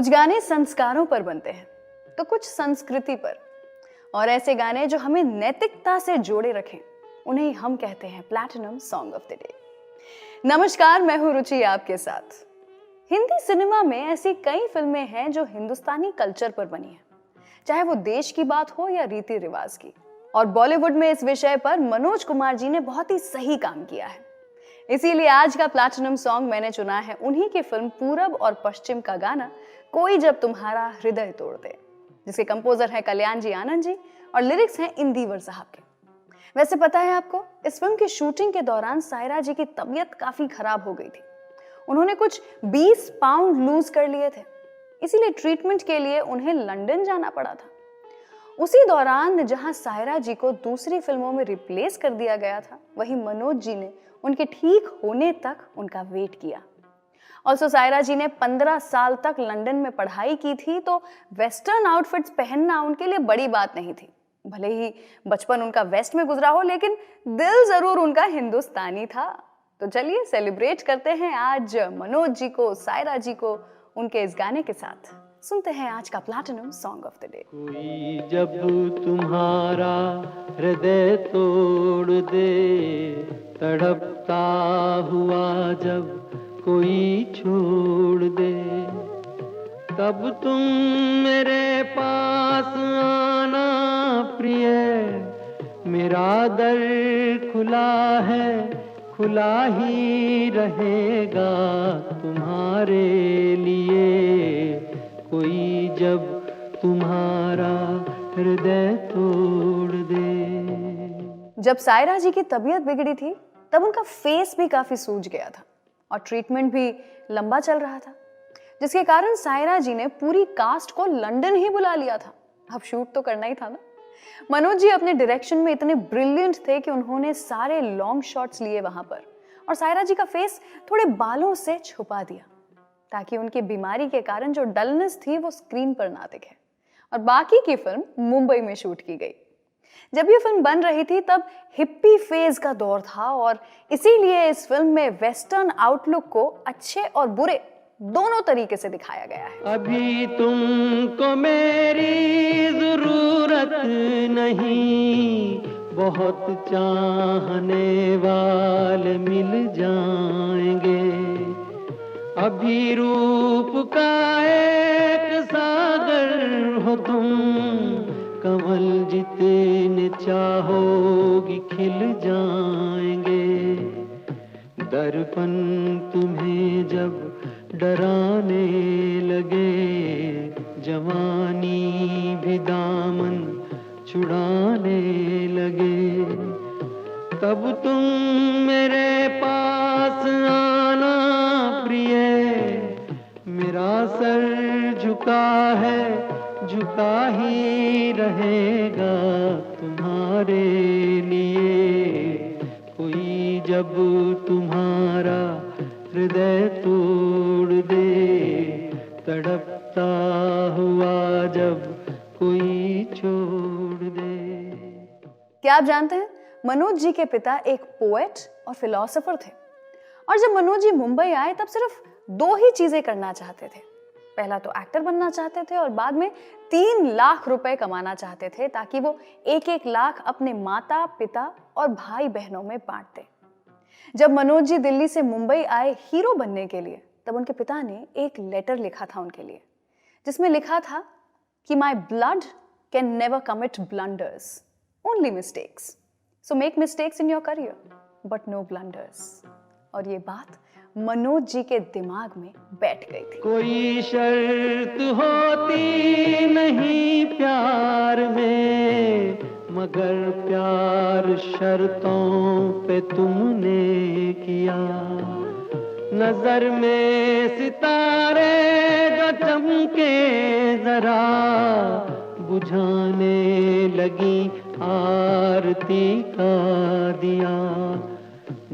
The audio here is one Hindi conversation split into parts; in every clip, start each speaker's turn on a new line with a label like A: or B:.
A: कुछ गाने संस्कारों पर बनते हैं तो कुछ संस्कृति पर, और ऐसे गाने जो हमें नैतिकता से जोड़े रखें उन्हें हम कहते हैं platinum song of the day. नमस्कार, मैं हूं रुचि आपके साथ। हिंदी सिनेमा में ऐसी कई फिल्में हैं जो हिंदुस्तानी कल्चर पर बनी हैं, चाहे वो देश की बात हो या रीति रिवाज की। और बॉलीवुड में इस विषय पर मनोज कुमार जी ने बहुत ही सही काम किया है। इसीलिए आज का प्लैटिनम सॉन्ग मैंने चुना है उन्हीं की फिल्म पूरब और पश्चिम का गाना कोई जब तुम्हारा हृदय तोड़ दे, जिसके कंपोजर हैं कल्याण जी आनंद जी और लिरिक्स हैं इंदिवर साहब के। वैसे पता है आपको, इस फिल्म की शूटिंग के दौरान सायरा जी की तबीयत काफी खराब हो गई थी। उन्होंने कुछ 20 पाउंड लूज कर लिए थे, इसीलिए ट्रीटमेंट के लिए उन्हें लंदन जाना पड़ा था। उसी दौरान जहां सायरा जी को दूसरी फिल्मों में रिप्लेस कर दिया गया था, वहीं मनोज जी ने उनके ठीक होने तक उनका वेट किया। ऑल्सो सायरा जी ने 15 साल तक लंदन में पढ़ाई की थी, तो वेस्टर्न आउटफिट्स पहनना उनके लिए बड़ी बात नहीं थी। भले ही बचपन उनका वेस्ट में गुजरा हो, लेकिन दिल जरूर उनका हिंदुस्तानी था। तो चलिए सेलिब्रेट करते हैं आज मनोज जी को, सायरा जी को उनके इस गाने के साथ। सुनते हैं आज का platinum song of the day.
B: कोई जब तुम्हारा हृदय तोड़ दे, तड़पता हुआ जब कोई छोड़ दे, तब तुम मेरे पास आना प्रिय। मेरा दर खुला है, खुला ही रहेगा तुम्हारे लिए। कोई जब तुम्हारा हृदय तोड़ दे।
A: जब सायरा जी की तबीयत बिगड़ी थी तब उनका फेस भी काफी सूज गया था और ट्रीटमेंट भी लंबा चल रहा था, जिसके कारण सायरा जी ने पूरी कास्ट को लंदन ही बुला लिया था। अब शूट तो करना ही था ना। मनोज जी अपने डायरेक्शन में इतने ब्रिलियंट थे कि उन्होंने सारे लॉन्ग शॉट्स लिए वहां पर और सायरा जी का फेस थोड़े बालों से छुपा दिया, ताकि उनकी बीमारी के कारण जो डलनेस थी वो स्क्रीन पर ना दिखे। और बाकी की फिल्म मुंबई में शूट की गई। जब ये फिल्म बन रही थी तब हिप्पी फेज का दौर था, और इसीलिए इस फिल्म में वेस्टर्न आउटलुक को अच्छे और बुरे दोनों तरीके से दिखाया गया है।
B: अभी तुमको मेरी जरूरत नहीं, बहुत चाहने वाले मिल जाएंगे। अभी रूप का एक सागर हो तुम, कमल जितने चाहोगी खिल जाएंगे। दर्पण तुम्हें जब डराने लगे, जवानी भी दामन छुड़ाने लगे, तब तुम मेरे पास आना प्रिय। मेरा सर झुका है, झुका ही रहेगा तुम्हारे लिए। कोई जब तुम्हारा हृदय तोड़ दे, तड़पता हुआ जब कोई छोड़ दे।
A: क्या आप जानते हैं, मनोज जी के पिता एक पोएट और फिलोसोफर थे, और जब मनोज जी मुंबई आए तब सिर्फ 2 ही चीजें करना चाहते थे। पहला तो एक्टर बनना चाहते थे और बाद में 3 लाख रुपए कमाना चाहते थे, ताकि वो 1-1 लाख अपने माता पिता और भाई बहनों में बांट दें। जब मनोज जी दिल्ली से मुंबई आए हीरो बनने के लिए, तब उनके पिता ने एक लेटर लिखा था उनके लिए, जिसमें लिखा था कि my blood can never commit blunders, only mistakes, so make mistakes in your career but no blunders. और ये बात मनोज जी के दिमाग में बैठ गई थी।
B: कोई शर्त होती नहीं प्यार में, मगर प्यार शर्तों पे तुमने किया। नजर में सितारे जो चमके जरा, बुझाने लगी आरती का दिया।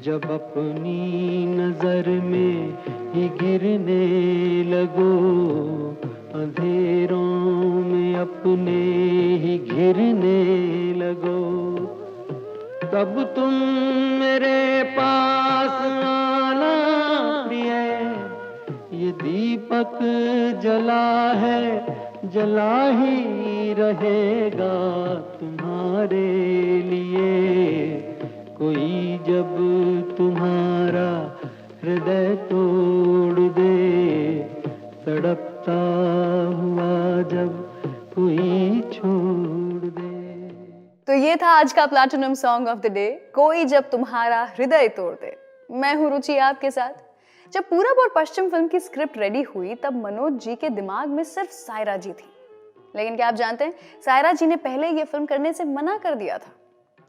B: जब अपनी नजर में ही गिरने लगो, अंधेरों में अपने ही घिरने लगो, तब तुम मेरे पास आना प्रिय। ये दीपक जला है जला ही रहेगा तुम्हारे लिए। कोई जब तुम्हारा हृदय तोड़ दे, तड़पता हुआ जब कोई छोड़ दे।
A: तो ये था आज का platinum song of the day, कोई जब तुम्हारा हृदय तोड़ दे। मैं हूं रुचि आपके साथ। जब पूरब और पश्चिम फिल्म की स्क्रिप्ट रेडी हुई तब मनोज जी के दिमाग में सिर्फ सायरा जी थी। लेकिन क्या आप जानते हैं, सायरा जी ने पहले ये फिल्म करने से मना कर दिया था,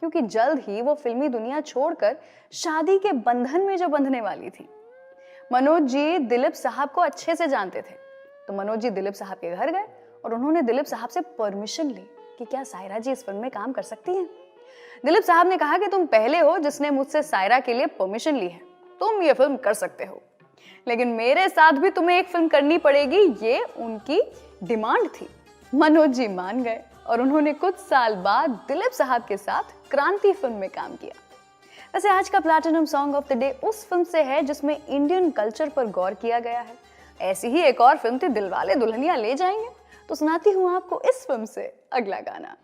A: क्योंकि जल्द ही वो फिल्मी दुनिया छोड़कर शादी के बंधन में जो बंधने वाली थी। मनोज जी दिलीप साहब को अच्छे से जानते थे, तो मनोज जी दिलीप साहब के घर गए और उन्होंने दिलीप साहब से परमिशन ली कि क्या सायरा जी इस फिल्म में काम कर सकती हैं। दिलीप साहब ने कहा कि तुम पहले हो जिसने मुझसे सायरा के लिए परमिशन ली है, तुम ये फिल्म कर सकते हो, लेकिन मेरे साथ भी तुम्हें एक फिल्म करनी पड़ेगी, ये उनकी डिमांड थी। मनोज जी मान गए और उन्होंने कुछ साल बाद दिलीप साहब के साथ क्रांति फिल्म में काम किया। वैसे आज का platinum song of the day उस फिल्म से है जिसमें इंडियन कल्चर पर गौर किया गया है। ऐसी ही एक और फिल्म थी दिलवाले दुल्हनिया ले जाएंगे, तो सुनाती हूँ आपको इस फिल्म से अगला गाना।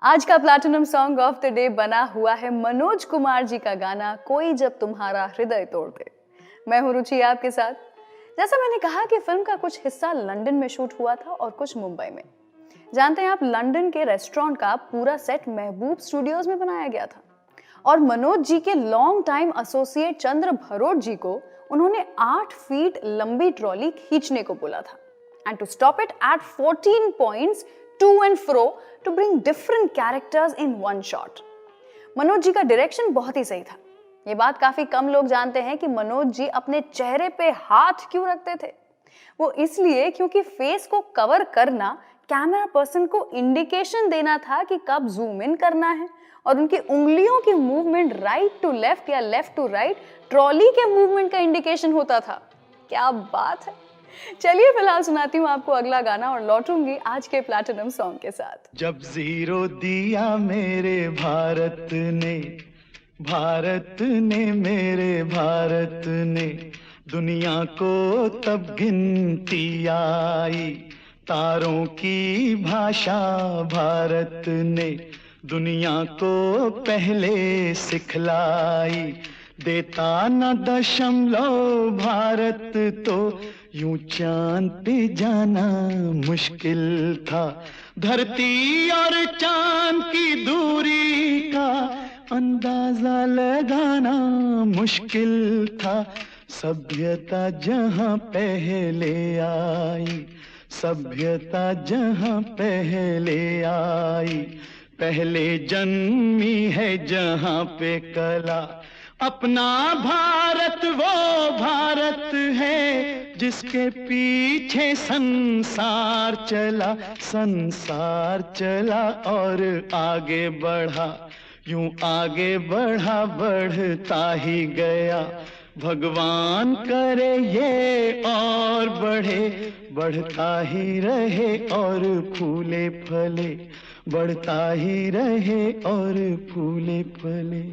A: आज का platinum song of the day बना हुआ है मनोज कुमार जी का गाना कोई जब तुम्हारा हृदय तोड़ दे। मैं हूं रुचि आपके साथ। जैसा मैंने कहा कि फिल्म का कुछ हिस्सा लंदन में शूट हुआ था और कुछ मुंबई में। जानते हैं आप, लंदन के रेस्टोरेंट का पूरा सेट महबूब स्टूडियोज में बनाया गया था और मनोज जी के लॉन्ग टाइम एसोसिएट चंद्र भरोट जी को उन्होंने 8 फीट लंबी ट्रॉली खींचने को बोला था and to stop it at 14 points to and fro to bring different characters in one shot। Manoj ji का डायरेक्शन बहुत ही सही था। ये बात काफी कम लोग जानते हैं कि मनोज जी अपने चेहरे पे हाथ क्यों रखते थे। वो इसलिए क्योंकि फेस को कवर करना कैमरा पर्सन को इंडिकेशन देना था कि कब जूम इन करना है और उनकी उंगलियों की मूवमेंट राइट टू लेफ्ट या लेफ्ट टू राइट ट्रॉली के मूवमेंट का इंडिकेशन होता था। क्या बात है। चलिए फिलहाल सुनाती हूँ आपको अगला गाना और लौटूंगी आज के प्लैटिनम सॉन्ग के साथ।
B: जब जीरो दिया मेरे भारत ने मेरे भारत ने दुनिया को तब गिनती आई। तारों की भाषा भारत ने दुनिया को पहले सिखलाई। देता न दशमलव भारत तो यूं चांद पे जाना मुश्किल था। धरती और चांद की दूरी का अंदाजा लगाना मुश्किल था। सभ्यता जहां पहले आई, सभ्यता जहां पहले आई, पहले जन्मी है जहां पे कला। अपना भारत वो भारत है जिसके पीछे संसार चला, संसार चला और आगे बढ़ा। यूं आगे बढ़ा बढ़ता ही गया। भगवान करे ये और बढ़े, बढ़ता ही रहे और फूले फले, बढ़ता ही रहे और फूले फले।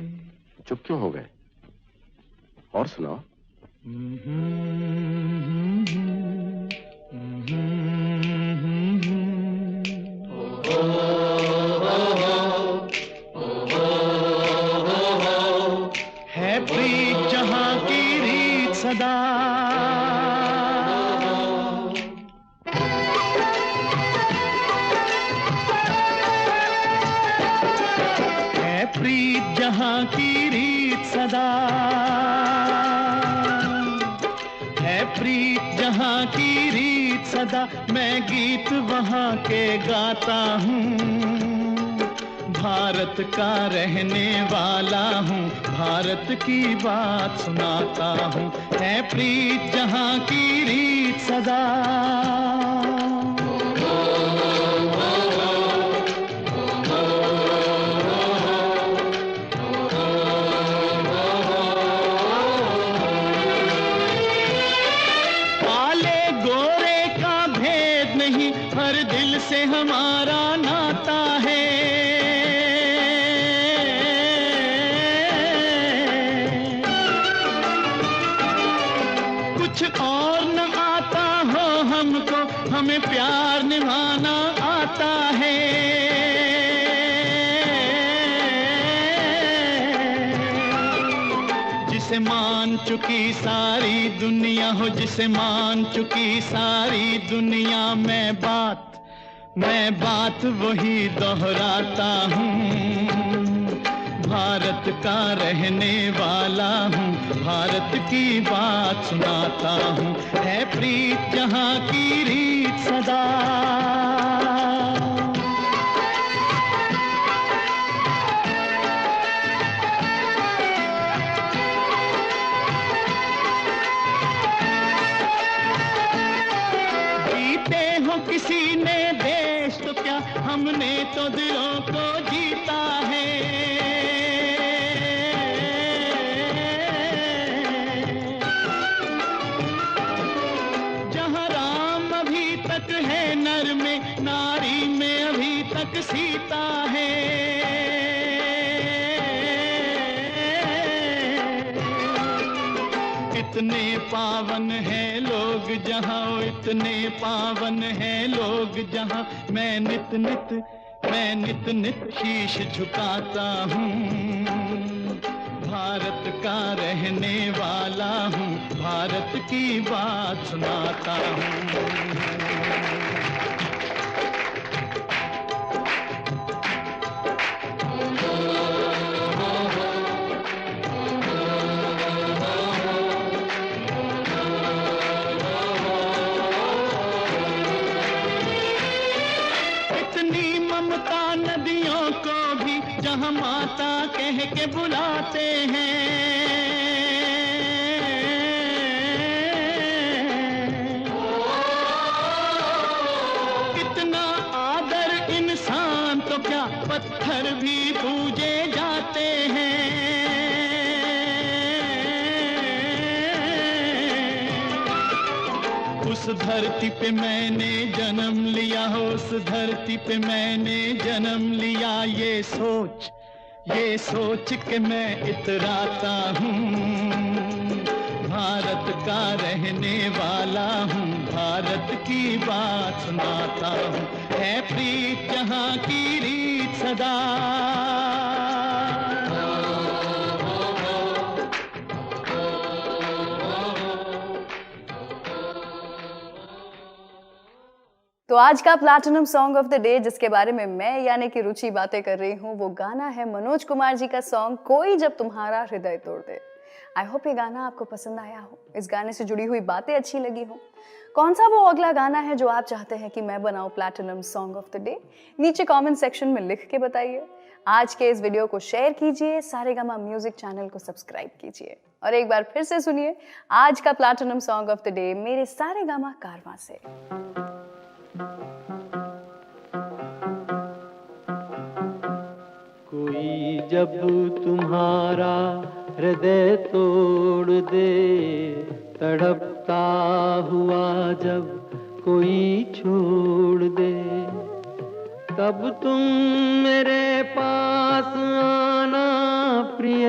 C: चुप क्यों हो गए? और सुनाओ।
B: है प्रीत जहां की रीत सदा, है प्रीत जहां की रीत सदा, है प्रीत जहां की रीत सदा। मैं गीत वहां के गाता हूँ, भारत का रहने वाला हूँ, भारत की बात सुनाता हूँ। है प्रीत जहां की रीत सदा। काले गोरे का भेद नहीं, हर दिल से हमारा नाता है। कुछ और न आता हो हमको, हमें प्यार निभाना आता है। जिसे मान चुकी सारी दुनिया हो, जिसे मान चुकी सारी दुनिया, मैं बात वही दोहराता हूँ। भारत का रहने वाला हूँ, भारत की बात सुनाता हूँ। है प्रीत जहां की रीत सदा। जीते हो किसी ने देश तो क्या, हमने तो दिलों को जीता है। है नर में, नारी में अभी तक सीता है। इतने पावन हैं लोग जहां, इतने पावन हैं लोग जहां, मैं नित नित मैं नित नित शीश झुकाता हूँ। भारत का रहने वाला हूँ, भारत की बात सुनाता हूँ। नदियों को भी जहाँ माता कह के बुलाते हैं, कितना आदर इंसान तो क्या पत्थर भी पूजे जाते हैं। उस धरती पे मैंने जन्म लिया, उस धरती पे मैंने जन्म लिया, ये सोच के मैं इतराता हूँ। भारत का रहने वाला हूँ, भारत की बात सुनाता हूँ। है प्रीत जहाँ की रीत सदा,
A: तो आज का platinum song of the day जिसके बारे में मैं यानी कि रुचि बातें कर रही हूँ, वो गाना है मनोज कुमार जी का सॉन्ग कोई जब तुम्हारा हृदय तोड़ दे। आई होप ये गाना आपको पसंद आया हो, इस गाने से जुड़ी हुई बातें अच्छी लगी हो। कौन सा वो अगला गाना है जो आप चाहते हैं कि मैं बनाऊं platinum song of the day, नीचे कमेंट सेक्शन में लिख के बताइए। आज के इस वीडियो को शेयर कीजिए, सारेगामा म्यूजिक चैनल को सब्सक्राइब कीजिए और एक बार फिर से सुनिए आज का platinum song of the day मेरे सारेगामा कारवां से।
D: कोई जब तुम्हारा हृदय तोड़ दे, तड़पता हुआ जब कोई छोड़ दे, तब तुम मेरे पास आना प्रिय।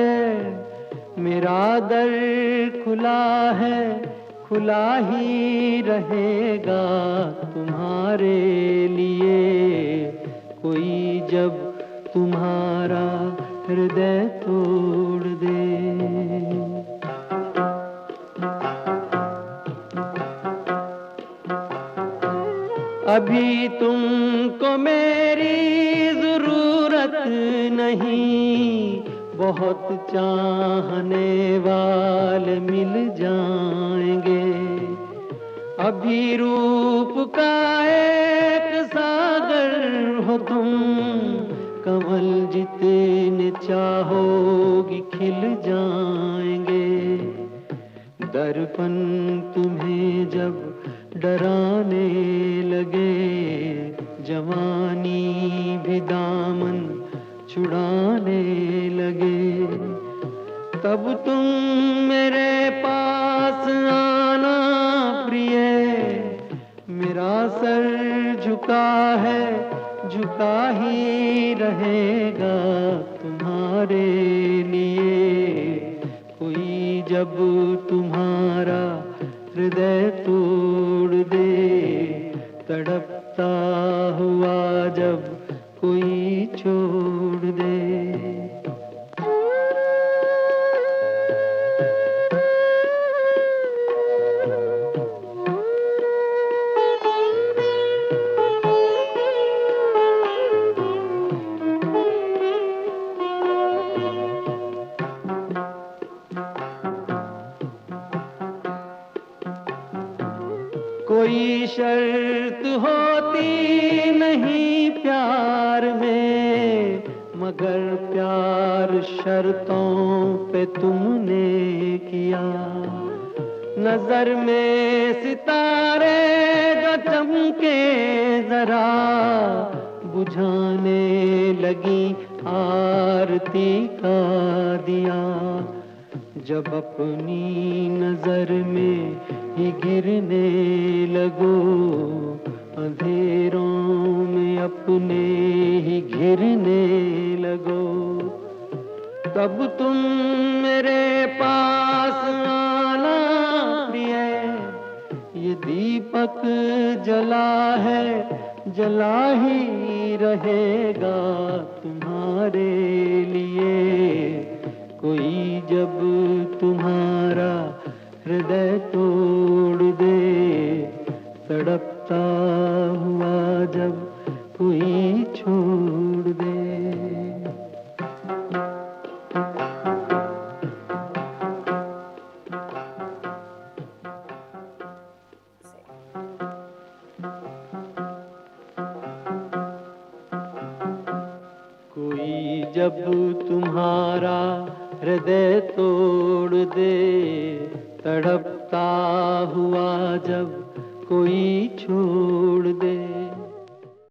D: मेरा दर खुला है, खुला ही रहेगा तुम्हारे लिए। कोई जब तुम्हारा हृदय तोड़ दे। अभी तुमको मेरी जरूरत नहीं, बहुत चाहने वाले मिल जाएंगे। अभी रूप का एक सागर हो तुम, कमल जितने चाहोगी खिल जाएंगे। दर्पण तुम्हें जब डराने लगे, जवानी भी दामन छुड़ाने लगे, तब तुम मेरे पास आना प्रिय। मेरा सर झुका है, झुका ही रहेगा तुम्हारे लिए। कोई जब तुम्हारा हृदय तोड़ दे, तड़पता हुआ जब कोई छोड़ दे। कोई शर्त होती नहीं प्यार में, मगर प्यार शर्तों पे तुमने किया। नजर में सितारे जो चमके जरा, बुझाने लगी आरती का दिया। जब अपनी नजर में ही गिरने लगो, अंधेरों में अपने ही घिरने लगो, तब तुम मेरे पास आना प्रिय। ये दीपक जला है, जला ही रहेगा तुम्हारा हृदय तोड़ दे, तड़पता हुआ जब कोई छोड़ दे। कोई जब तुम्हारा हृदय तोड़ दे, तड़पता हुआ जब कोई छोड़